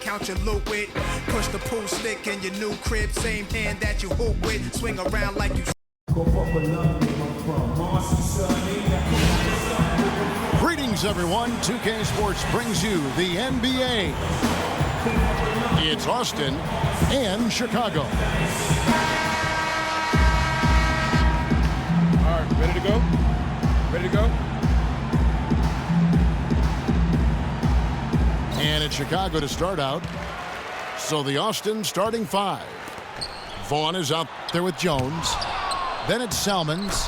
count your loot with. Push the pool stick in your new crib, same hand that you hoop with. Swing around like you. Greetings, everyone. 2K Sports brings you the NBA. It's Austin and Chicago. All right, ready to go? Ready to go? And it's Chicago to start out. So the Austin starting five. Vaughn is out there with Jones. Then it's Salmons.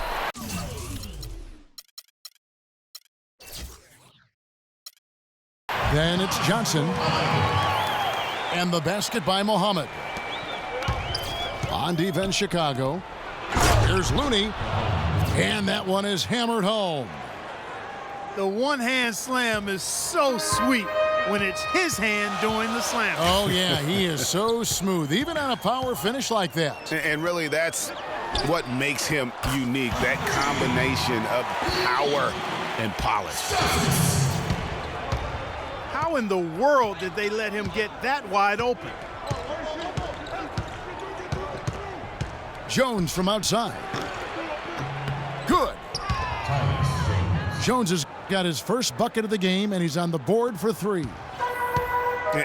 Then it's Johnson. And the basket by Mohammed. On defense, Chicago. Here's Looney. And that one is hammered home. The one-hand slam is so sweet when it's his hand doing the slam. Oh, yeah, he is so smooth, even on a power finish like that. And really, that's what makes him unique, that combination of power and polish. How in the world did they let him get that wide open? Jones from outside. Good. Jones has got his first bucket of the game, and he's on the board for three.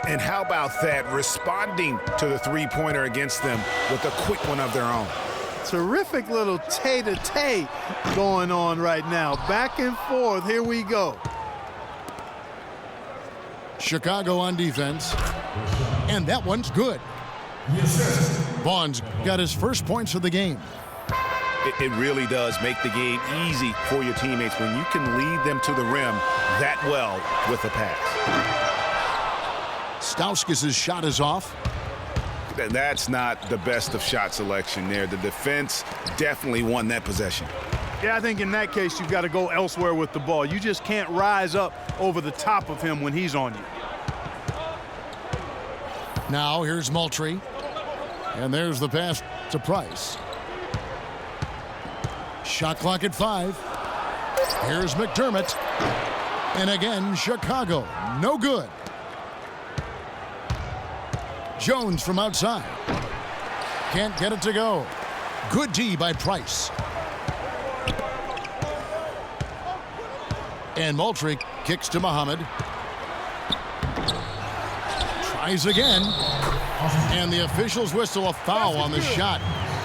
And how about that, responding to the three-pointer against them with a quick one of their own. Terrific little tay-to-tay going on right now. Back and forth. Here we go. Chicago on defense. And that one's good. Vaughn's got his first points of the game. It really does make the game easy for your teammates when you can lead them to the rim that well with a pass. Stauskas' shot is off. That's not the best of shot selection there. The defense definitely won that possession. Yeah, I think in that case, you've got to go elsewhere with the ball. You just can't rise up over the top of him when he's on you. Now here's Moultrie. And there's the pass to Price. Shot clock at 5. Here's McDermott. And again, Chicago. No good. Jones from outside. Can't get it to go. Good D by Price. And Moultrie kicks to Muhammad. Tries again. And the officials whistle a foul on the shot.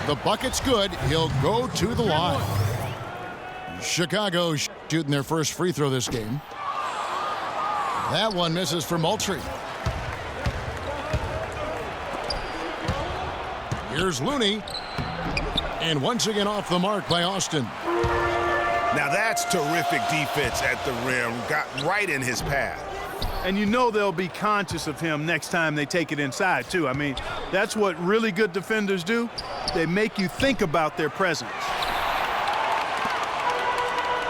The bucket's good. He'll go to the line. Chicago shooting their first free throw this game. That one misses for Moultrie. Here's Looney. And once again off the mark by Austin. Now that's terrific defense at the rim. Got right in his path. And you know they'll be conscious of him next time they take it inside, too. I mean, that's what really good defenders do. They make you think about their presence.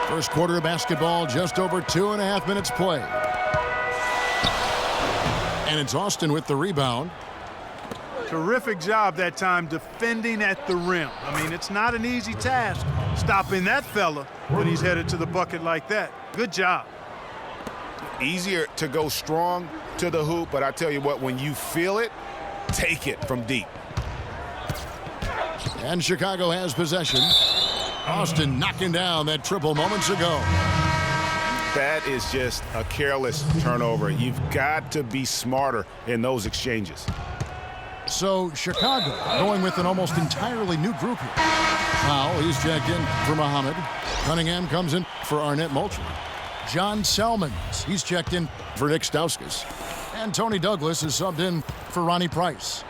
First quarter of basketball, just over 2.5 minutes played. And it's Austin with the rebound. Terrific job that time defending at the rim. I mean, it's not an easy task stopping that fella when he's headed to the bucket like that. Good job. Easier to go strong to the hoop, but I tell you what, when you feel it, take it from deep. And Chicago has possession. Austin knocking down that triple moments ago. That is just a careless turnover. You've got to be smarter in those exchanges. So Chicago going with an almost entirely new group here. Powell, he's checked in for Muhammad. Cunningham comes in for Arnett Moultrie. John Salmons, he's checked in for Nick Stauskas. And Tony Douglas is subbed in for Ronnie Price.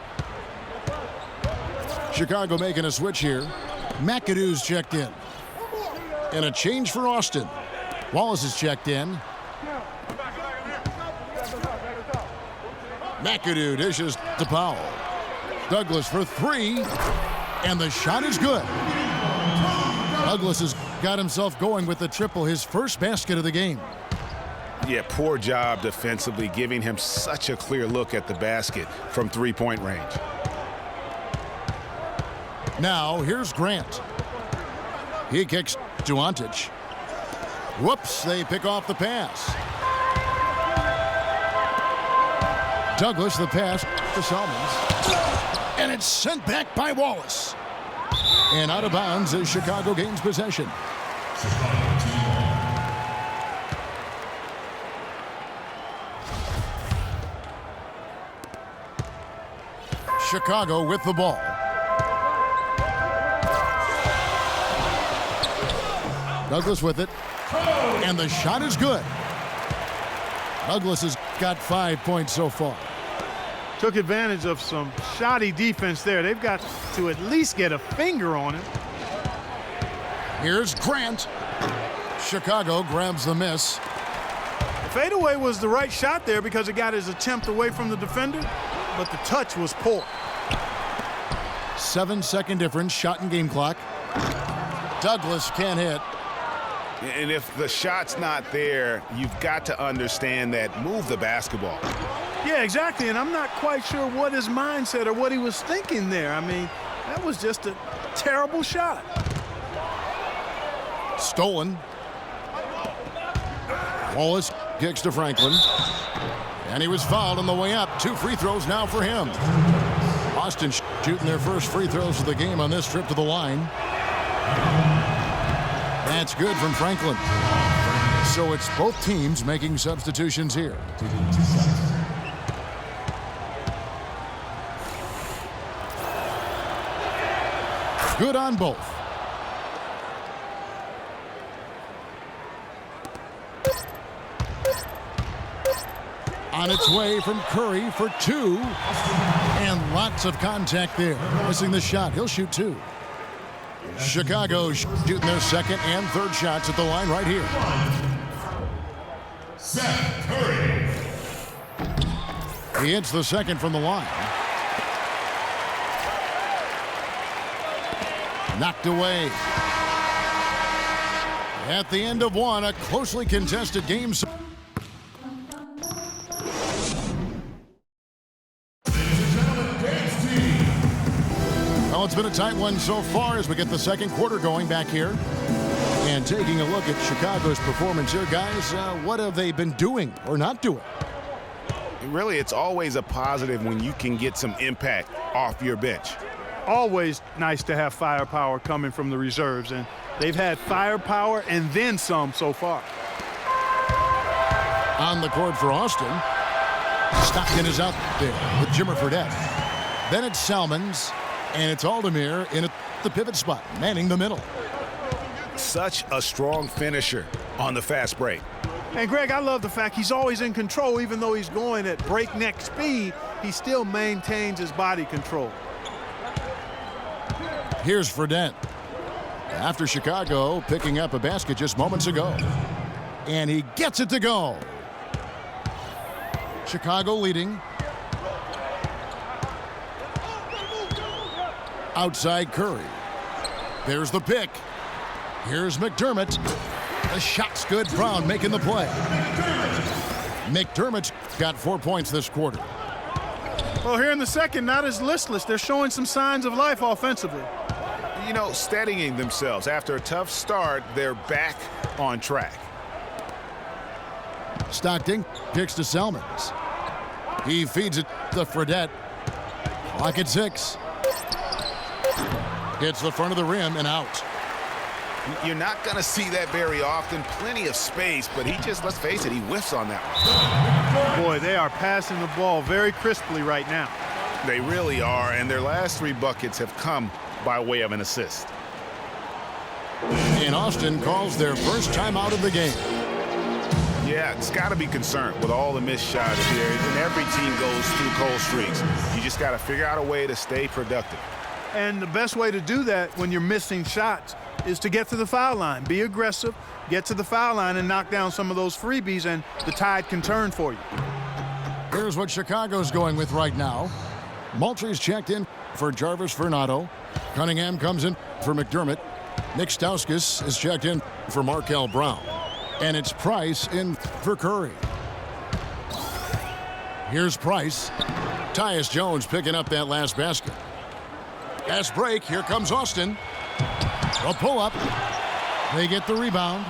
Chicago making a switch here. McAdoo's checked in. And a change for Austin. Wallace is checked in. McAdoo dishes to Powell. Douglas for three. And the shot is good. Douglas has got himself going with the triple, his first basket of the game. Yeah, poor job defensively, giving him such a clear look at the basket from three-point range. Now, here's Grant. He kicks to Ontic. Whoops, they pick off the pass. Douglas, the pass to Salmons. And it's sent back by Wallace. And out of bounds as Chicago gains possession. Chicago with the ball. Douglas with it. And the shot is good. Douglas has got 5 points so far. Took advantage of some shoddy defense there. They've got to at least get a finger on him. Here's Grant. Chicago grabs the miss. The fadeaway was the right shot there because it got his attempt away from the defender, but the touch was poor. 7-second difference, shot and game clock. Douglas can't hit. And if the shot's not there, you've got to understand that. Move the basketball. Yeah, exactly, and I'm not quite sure what his mindset or what he was thinking there. I mean, that was just a terrible shot. Stolen. Wallace kicks to Franklin. And he was fouled on the way up. 2 free throws now for him. Austin shooting their first free throws of the game on this trip to the line. That's good from Franklin. So it's both teams making substitutions here. Good on both. On its way from Curry for 2. And lots of contact there. Missing the shot. He'll shoot 2. Chicago shooting their second and third shots at the line right here. Seth Curry. He hits the second from the line. Knocked away. At the end of one, a closely contested game. Well, it's been a tight one so far as we get the second quarter going back here. And taking a look at Chicago's performance here, guys, what have they been doing or not doing? Really, it's always a positive when you can get some impact off your bench. Always nice to have firepower coming from the reserves, and they've had firepower and then some so far. On the court for Austin. Stockton is out there with Jimmer Fredette. Then it's Salmons, and it's Aldemir in at the pivot spot, manning the middle. Such a strong finisher on the fast break. And Greg, I love the fact he's always in control. Even though he's going at breakneck speed, he still maintains his body control. Here's Fredette. After Chicago picking up a basket just moments ago. And he gets it to go. Chicago leading. Outside Curry. There's the pick. Here's McDermott. The shot's good. Brown making the play. McDermott's got 4 points this quarter. Well, here in the second, not as listless. They're showing some signs of life offensively. You know, steadying themselves. After a tough start, they're back on track. Stockton kicks to Salmons. He feeds it to Fredette. Clock at 6. Hits the front of the rim and out. You're not going to see that very often. Plenty of space, but he just, let's face it, he whiffs on that one. Boy, they are passing the ball very crisply right now. They really are, and their last 3 buckets have come by way of an assist. And Austin calls their first timeout of the game. Yeah, it's got to be concerned with all the missed shots here, and every team goes through cold streaks. You just got to figure out a way to stay productive. And the best way to do that when you're missing shots is to get to the foul line. Be aggressive, get to the foul line, and knock down some of those freebies, and the tide can turn for you. Here's what Chicago's going with right now. Moultrie's checked in for Jarvis Fernando. Cunningham comes in for McDermott. Nick Stauskas is checked in for Markel Brown. And it's Price in for Curry. Here's Price. Tyus Jones picking up that last basket. Fast break. Here comes Austin. A pull-up. They get the rebound.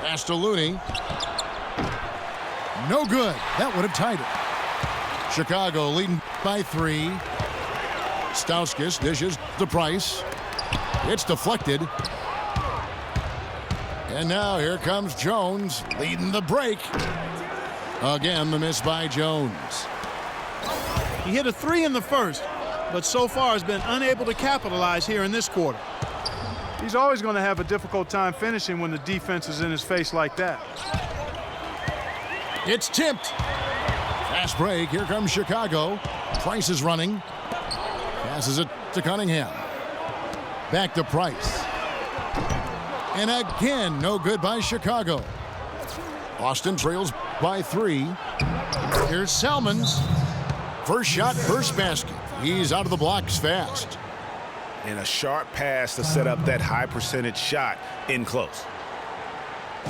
Pass to Looney. No good. That would have tied it. Chicago leading by 3. Stauskas dishes to Price. It's deflected. And now here comes Jones leading the break. Again, the miss by Jones. He hit a 3 in the first, but so far has been unable to capitalize here in this quarter. He's always going to have a difficult time finishing when the defense is in his face like that. It's tipped. Fast break. Here comes Chicago. Price is running. Passes it to Cunningham. Back to Price. And again, no good by Chicago. Austin trails by 3. Here's Salmons. First shot, first basket. He's out of the blocks fast. And a sharp pass to set up that high percentage shot in close.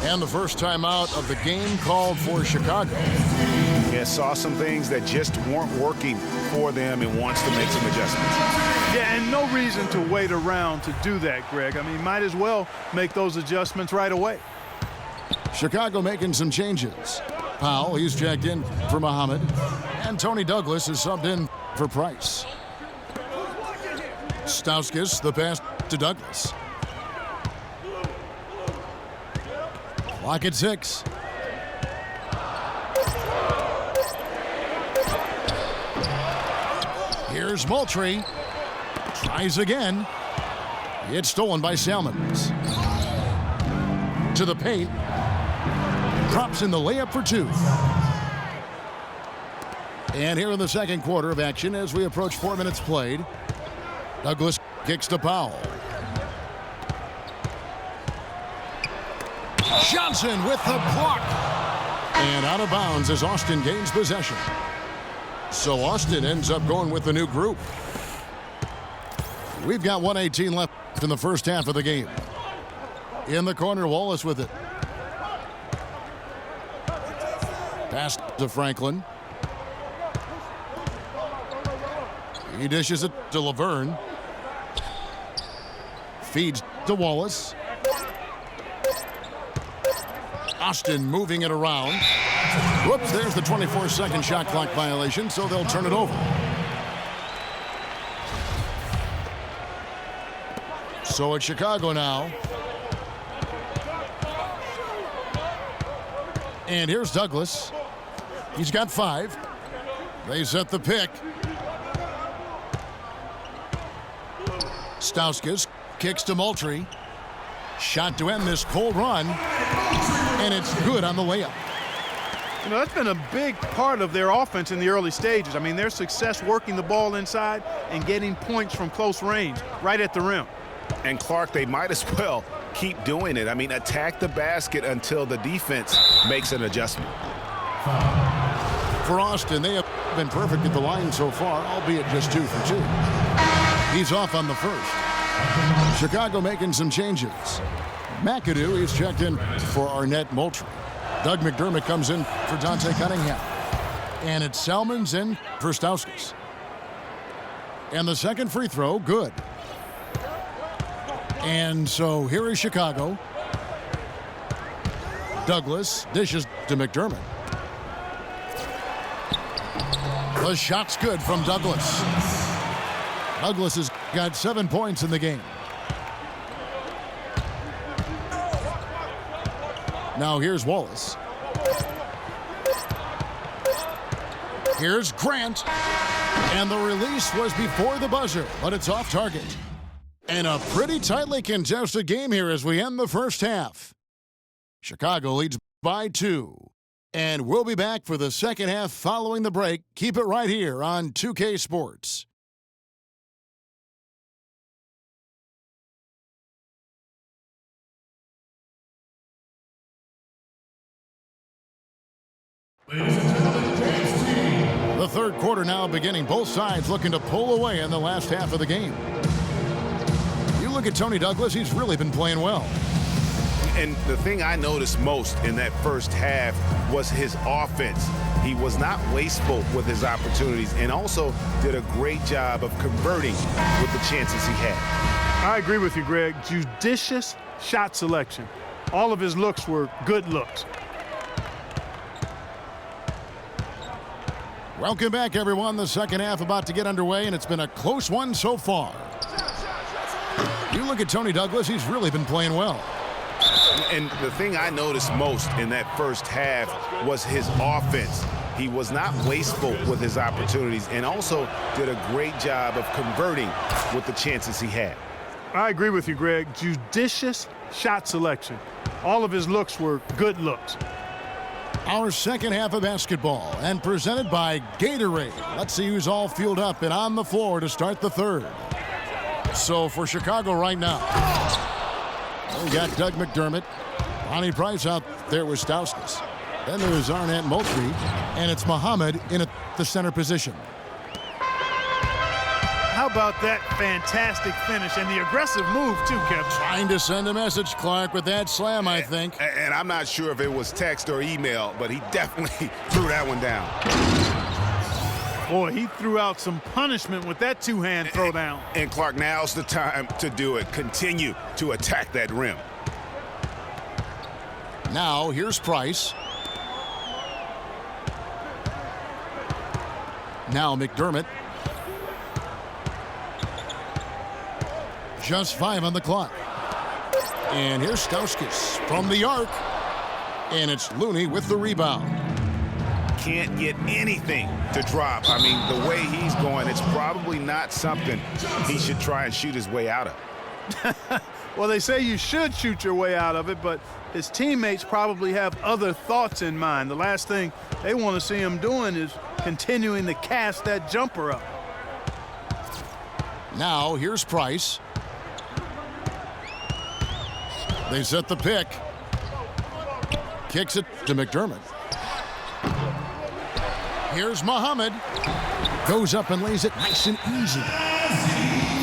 And the first timeout of the game called for Chicago. Yeah, saw some things that just weren't working for them and wants to make some adjustments. Yeah, and no reason to wait around to do that, Greg. I mean, might as well make those adjustments right away. Chicago making some changes. Powell, he's checked in for Muhammad. And Tony Douglas is subbed in for Price. Stauskas, the pass to Douglas. Clock at 6. Here's Moultrie. Tries again. It's stolen by Salmons. To the paint. Drops in the layup for 2. And here in the second quarter of action as we approach 4 minutes played. Douglas kicks to Powell. Johnson with the block. And out of bounds as Austin gains possession. So Austin ends up going with the new group. We've got 1:18 left in the first half of the game. In the corner, Wallace with it. Pass to Franklin. He dishes it to Laverne. Feeds to Wallace. Austin moving it around. Whoops, there's the 24-second shot clock violation, so they'll turn it over. So it's Chicago now. And here's Douglas. He's got 5. They set the pick. Stauskas kicks to Moultrie. Shot to end this cold run. And it's good on the layup. You know, that's been a big part of their offense in the early stages. I mean, their success working the ball inside and getting points from close range, right at the rim. And Clark, they might as well keep doing it. I mean, attack the basket until the defense makes an adjustment. For Austin, they have been perfect at the line so far, albeit just 2 for 2. He's off on the first. Chicago making some changes. McAdoo is checked in for Arnett Moultrie. Doug McDermott comes in for Dante Cunningham. And it's Salmons in for Stauskas. And the second free throw, good. And so here is Chicago. Douglas dishes to McDermott. The shot's good from Douglas. Douglas has got 7 points in the game. Now here's Wallace. Here's Grant. And the release was before the buzzer, but it's off target. And a pretty tightly contested game here as we end the first half. Chicago leads by 2. And we'll be back for the second half following the break. Keep it right here on 2K Sports. The third quarter now beginning. Both sides looking to pull away in the last half of the game. You look at Tony Douglas, he's really been playing well. And the thing I noticed most in that first half was his offense. He was not wasteful with his opportunities and also did a great job of converting with the chances he had. I agree with you, Greg. Judicious shot selection. All of his looks were good looks. Welcome back, everyone. The second half about to get underway, and it's been a close one so far. You look at Tony Douglas, he's really been playing well. And the thing I noticed most in that first half was his offense. He was not wasteful with his opportunities and also did a great job of converting with the chances he had. I agree with you, Greg. Judicious shot selection. All of his looks were good looks. Our second half of basketball and presented by Gatorade. Let's see who's all fueled up and on the floor to start the third. So for Chicago right now, we got Doug McDermott, Ronnie Price out there with Stauskas. Then there's Arnett Moultrie, and it's Muhammad in at the center position. How about that fantastic finish and the aggressive move, too, Kevin? Trying to send a message, Clark, with that slam, I think. And I'm not sure if it was text or email, but he definitely threw that one down. Boy, he threw out some punishment with that two-hand throwdown. And Clark, now's the time to do it. Continue to attack that rim. Now, here's Price. Now McDermott. Just 5 on the clock. And here's Stauskas from the arc. And it's Looney with the rebound. Can't get anything to drop. I mean, the way he's going, it's probably not something he should try and shoot his way out of. Well, they say you should shoot your way out of it, but his teammates probably have other thoughts in mind. The last thing they want to see him doing is continuing to cast that jumper up. Now, here's Price. They set the pick. Kicks it to McDermott. Here's Muhammad. Goes up and lays it nice and easy.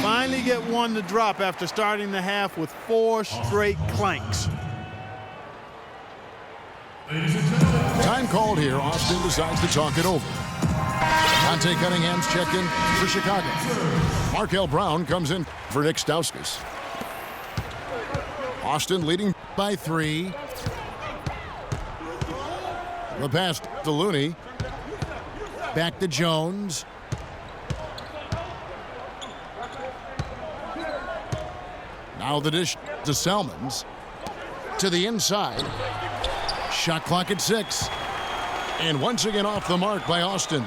Finally get one to drop after starting the half with 4 straight clanks. Time called here. Austin decides to talk it over. Dante Cunningham's checked in for Chicago. Markel Brown comes in for Nick Stauskas. Austin leading by 3. The pass to Looney. Back to Jones. Now the dish to Selmans. To the inside. Shot clock at 6. And once again off the mark by Austin.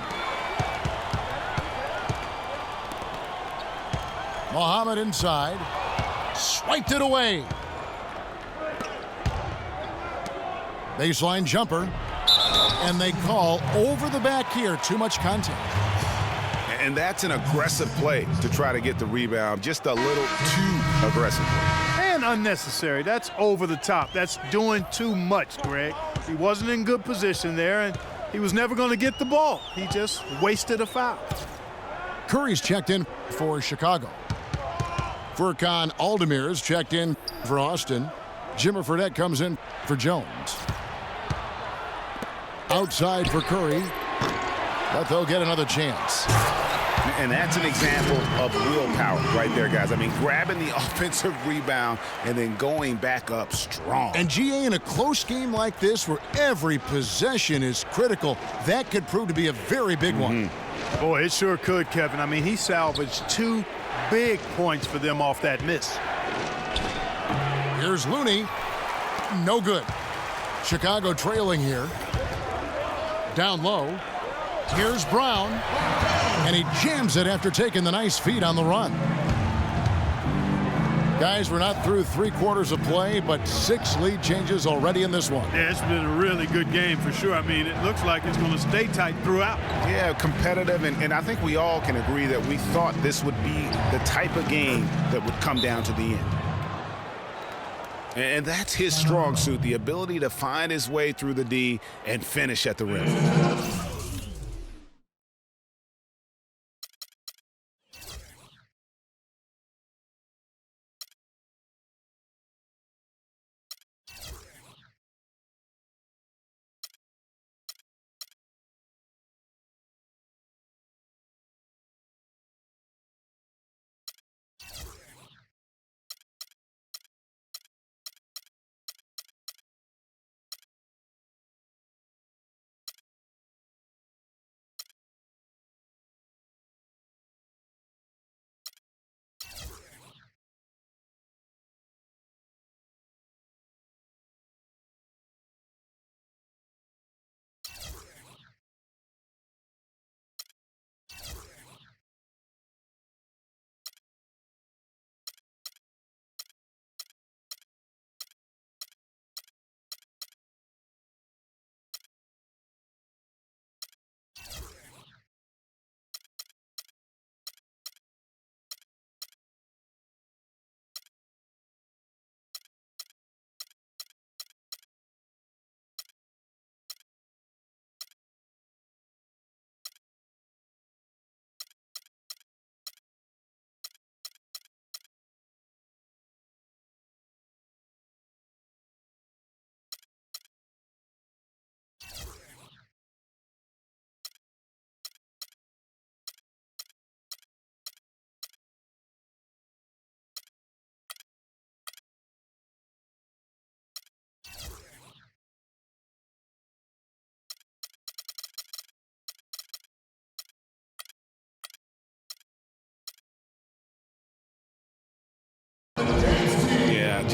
Muhammad inside. Swiped it away. Baseline jumper. And they call over the back here. Too much contact. And that's an aggressive play to try to get the rebound. Just a little too aggressive. And unnecessary. That's over the top. That's doing too much, Greg. He wasn't in good position there, and he was never going to get the ball. He just wasted a foul. Curry's checked in for Chicago. Furkan Aldemir's checked in for Austin. Jimmer Fredette comes in for Jones. Outside for Curry, but they'll get another chance. And that's an example of willpower right there, guys. I mean, grabbing the offensive rebound and then going back up strong. And GA, in a close game like this where every possession is critical, that could prove to be a very big one. Boy, it sure could, Kevin. I mean, he salvaged 2 big points for them off that miss. Here's Looney. No good. Chicago trailing here. Down low. Here's Brown. And he jams it after taking the nice feed on the run. Guys, we're not through 3 quarters of play, but 6 lead changes already in this one. Yeah, it's been a really good game for sure. I mean, it looks like it's going to stay tight throughout. Yeah, competitive, and I think we all can agree that we thought this would be the type of game that would come down to the end. And that's his strong suit, the ability to find his way through the D and finish at the rim.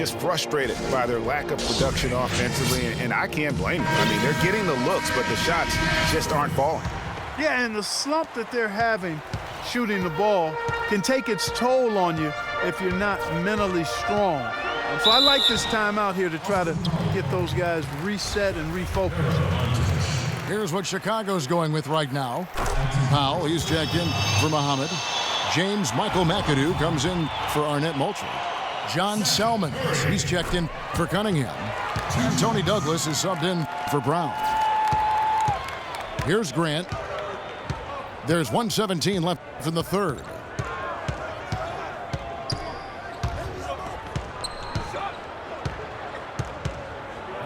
just frustrated by their lack of production offensively, and I can't blame them. I mean, they're getting the looks, but the shots just aren't falling. Yeah, and the slump that they're having shooting the ball can take its toll on you if you're not mentally strong. And so I like this timeout here to try to get those guys reset and refocused. Here's what Chicago's going with right now. Powell, he's checked in for Muhammad. James Michael McAdoo comes in for Arnett Moultrie. John Selmans, he's checked in for Cunningham. And Tony Douglas is subbed in for Brown. Here's Grant. There's 1:17 left in the third.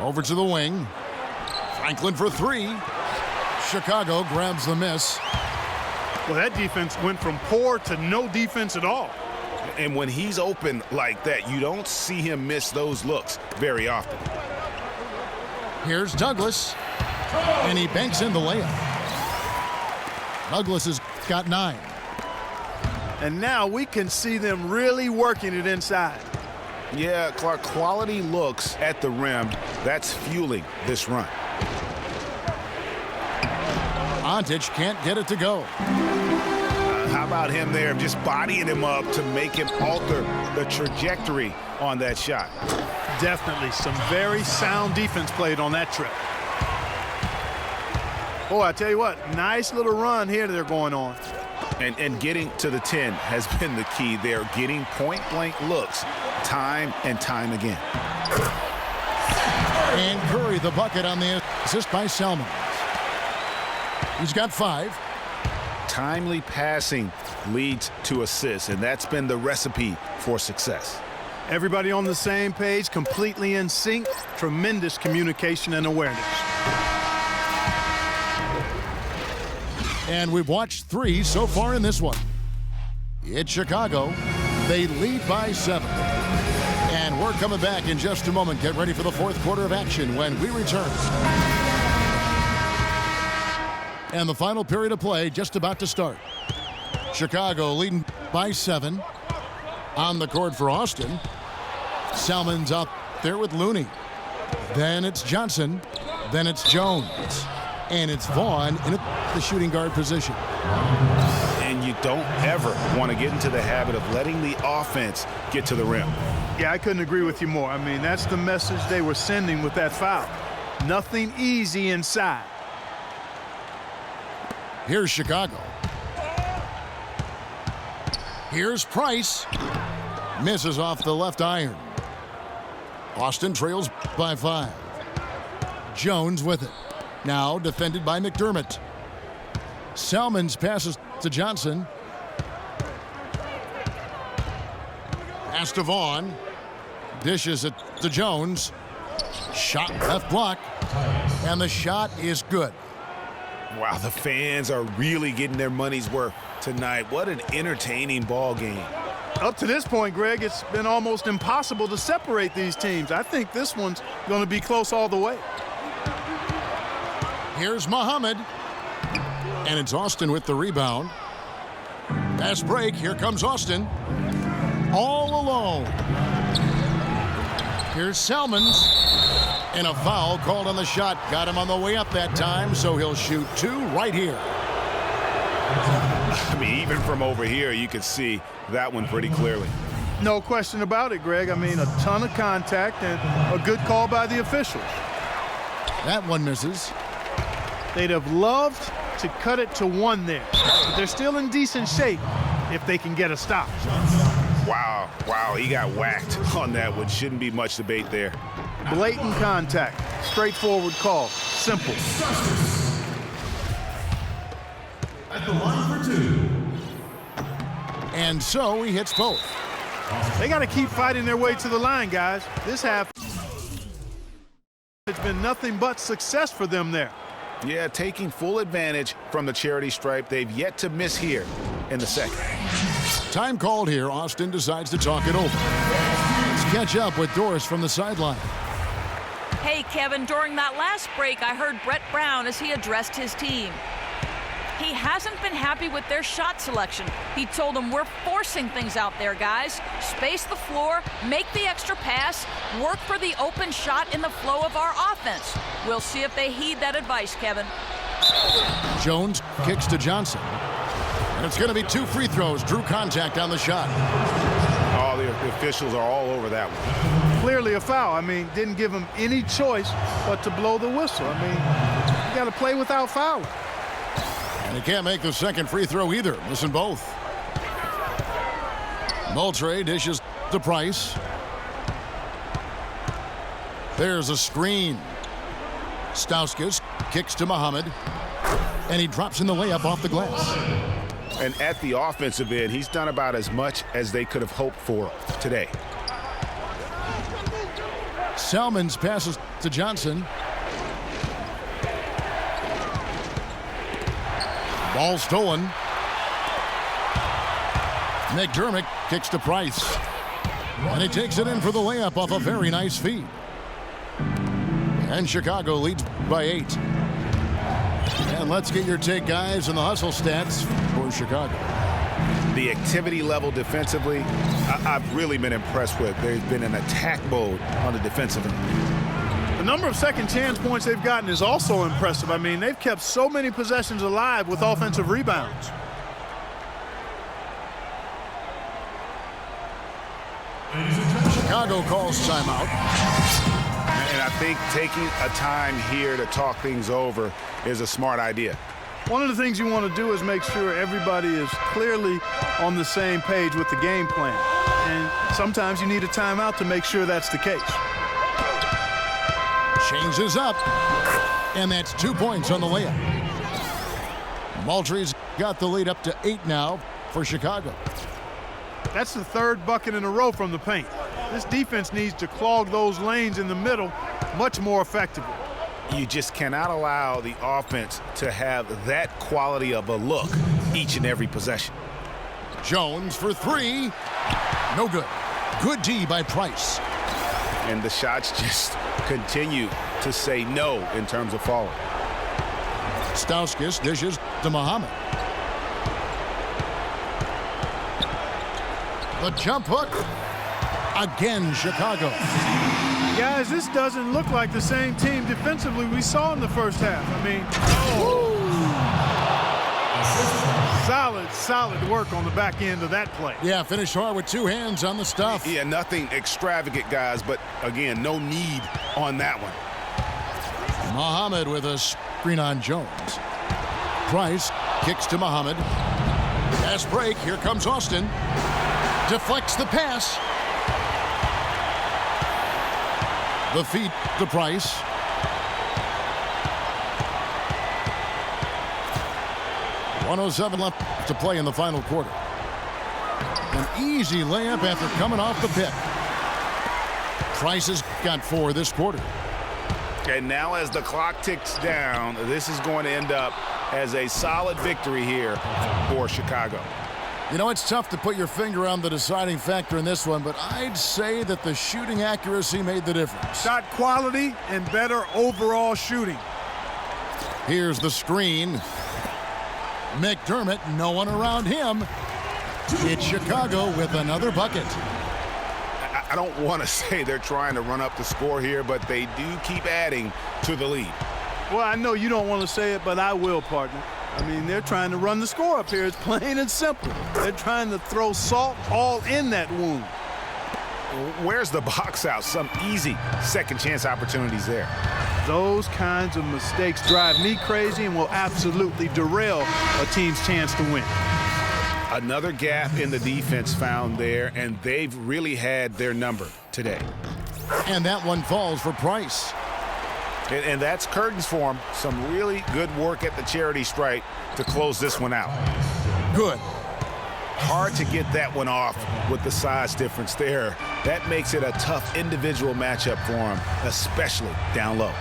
Over to the wing. Franklin for three. Chicago grabs the miss. Well, that defense went from poor to no defense at all. And when he's open like that, you don't see him miss those looks very often. Here's Douglas. And he banks in the layup. Douglas has got 9. And now we can see them really working it inside. Yeah, Clark, quality looks at the rim. That's fueling this run. Ontic can't get it to go. How about him there just bodying him up to make him alter the trajectory on that shot? Definitely some very sound defense played on that trip. Boy, I tell you what, nice little run here they're going on. And getting to the 10 has been the key. They're getting point-blank looks time and time again. And Curry the bucket on the assist by Selmans. He's got 5. Timely passing leads to assists, and that's been the recipe for success. Everybody on the same page, completely in sync, tremendous communication and awareness. And we've watched 3 so far in this one. It's Chicago. They lead by 7. And we're coming back in just a moment. Get ready for the fourth quarter of action when we return. And the final period of play just about to start. Chicago leading by 7. On the court for Austin. Selmans up there with Looney. Then it's Johnson. Then it's Jones. And it's Vaughn in the shooting guard position. And you don't ever want to get into the habit of letting the offense get to the rim. Yeah, I couldn't agree with you more. I mean, that's the message they were sending with that foul. Nothing easy inside. Here's Chicago. Here's Price. Misses off the left iron. Austin trails by 5. Jones with it. Now defended by McDermott. Selmans passes to Johnson. Pass to Vaughn. Dishes it to Jones. Shot left block. And the shot is good. Wow, the fans are really getting their money's worth tonight. What an entertaining ball game. Up to this point, Greg, it's been almost impossible to separate these teams. I think this one's going to be close all the way. Here's Muhammad. And it's Austin with the rebound. Pass break. Here comes Austin. All alone. Here's Selmans. And a foul called on the shot. Got him on the way up that time, so he'll shoot 2 right here. I mean, even from over here, you could see that one pretty clearly. No question about it, Greg. I mean, a ton of contact and a good call by the officials. That one misses. They'd have loved to cut it to 1 there, but they're still in decent shape if they can get a stop. Wow, he got whacked on that one. Shouldn't be much debate there. Blatant contact, straightforward call, simple. At the line for 2. And so he hits both. They got to keep fighting their way to the line, guys. This half, it's been nothing but success for them there. Yeah, taking full advantage from the charity stripe. They've yet to miss here in the second. Time called here. Austin decides to talk it over. Let's catch up with Doris from the sideline. Hey, Kevin, during that last break, I heard Brett Brown as he addressed his team. He hasn't been happy with their shot selection. He told them, we're forcing things out there, guys. Space the floor, make the extra pass, work for the open shot in the flow of our offense. We'll see if they heed that advice, Kevin. Jones kicks to Johnson. And it's going to be 2 free throws. Drew contact on the shot. Oh, the officials are all over that one. Clearly a foul. I mean, didn't give him any choice but to blow the whistle. I mean, you got to play without fouling. And he can't make the second free throw either. Missing both. Moultrie dishes to Price. There's a screen. Stauskas kicks to Muhammad. And he drops in the layup off the glass. And at the offensive end, he's done about as much as they could have hoped for today. Salmons passes to Johnson. Ball stolen. McDermott kicks to Price. And he takes it in for the layup off a very nice feed. And Chicago leads by 8. And let's get your take, guys, on the hustle stats for Chicago. The activity level defensively, I've really been impressed with. There's been an attack mode on the defensive end. The number of second chance points they've gotten is also impressive. I mean, they've kept so many possessions alive with offensive rebounds. Chicago calls timeout. And I think taking a time here to talk things over is a smart idea. One of the things you want to do is make sure everybody is clearly on the same page with the game plan. And sometimes you need a timeout to make sure that's the case. Changes up. And that's 2 points on the layup. Moultrie's got the lead up to 8 now for Chicago. That's the 3rd bucket in a row from the paint. This defense needs to clog those lanes in the middle much more effectively. You just cannot allow the offense to have that quality of a look each and every possession. Jones for 3. No good. Good D by Price. And the shots just continue to say no in terms of falling. Stauskas dishes to Muhammad. The jump hook. Again, Chicago. Guys, this doesn't look like the same team defensively we saw in the first half. I mean, solid work on the back end of that play. Yeah, finish hard with 2 hands on the stuff. Yeah, nothing extravagant, guys, but again, no need on that one. Muhammad with a screen on Jones. Price kicks to Muhammad. Pass break. Here comes Austin. Deflects the pass. The feed to Price. .107 left to play in the final quarter. An easy layup after coming off the pick. Price has got 4 this quarter. And now as the clock ticks down, this is going to end up as a solid victory here for Chicago. You know, it's tough to put your finger on the deciding factor in this one, but I'd say that the shooting accuracy made the difference. Shot quality and better overall shooting. Here's the screen. McDermott, no one around him. It's Chicago with another bucket. I don't want to say they're trying to run up the score here, but they do keep adding to the lead. Well, I know you don't want to say it, but I will, partner. I mean, they're trying to run the score up here. It's plain and simple. They're trying to throw salt all in that wound. Where's the box out? Some easy second chance opportunities there. Those kinds of mistakes drive me crazy and will absolutely derail a team's chance to win. Another gap in the defense found there, and they've really had their number today. And that one falls for Price. And that's curtains for him. Some really good work at the charity stripe to close this one out. Good. Hard to get that one off with the size difference there. That makes it a tough individual matchup for him, especially down low.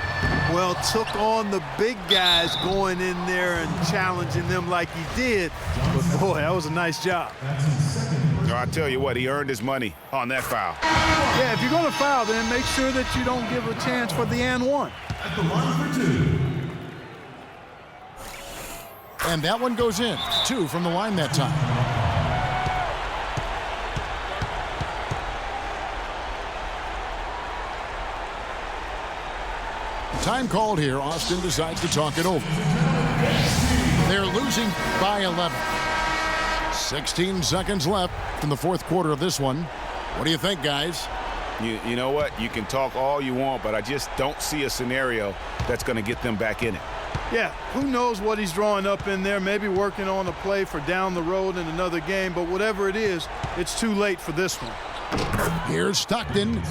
Well, took on the big guys going in there and challenging them like he did. But, boy, that was a nice job. I tell you what, he earned his money on that foul. Yeah, if you're going to foul, then make sure that you don't give a chance for the and one. At the line for 2. And that one goes in. 2 from the line that time. Time called here. Austin decides to talk it over. They're losing by 11. 16 seconds left in the fourth quarter of this one. What do you think, guys? You know what? You can talk all you want, but I just don't see a scenario that's going to get them back in it. Yeah, who knows what he's drawing up in there, maybe working on a play for down the road in another game, but whatever it is, it's too late for this one. Here's Stockton,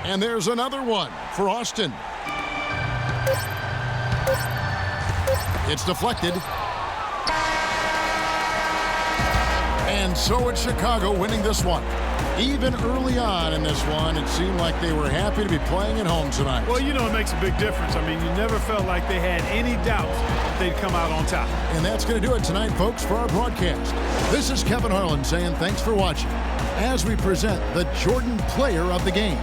and there's another one for Austin. It's deflected. And so it's Chicago winning this one. Even early on in this one, it seemed like they were happy to be playing at home tonight. Well, you know, it makes a big difference. I mean, you never felt like they had any doubt that they'd come out on top. And that's going to do it tonight, folks, for our broadcast. This is Kevin Harlan saying thanks for watching as we present the Jordan Player of the Game.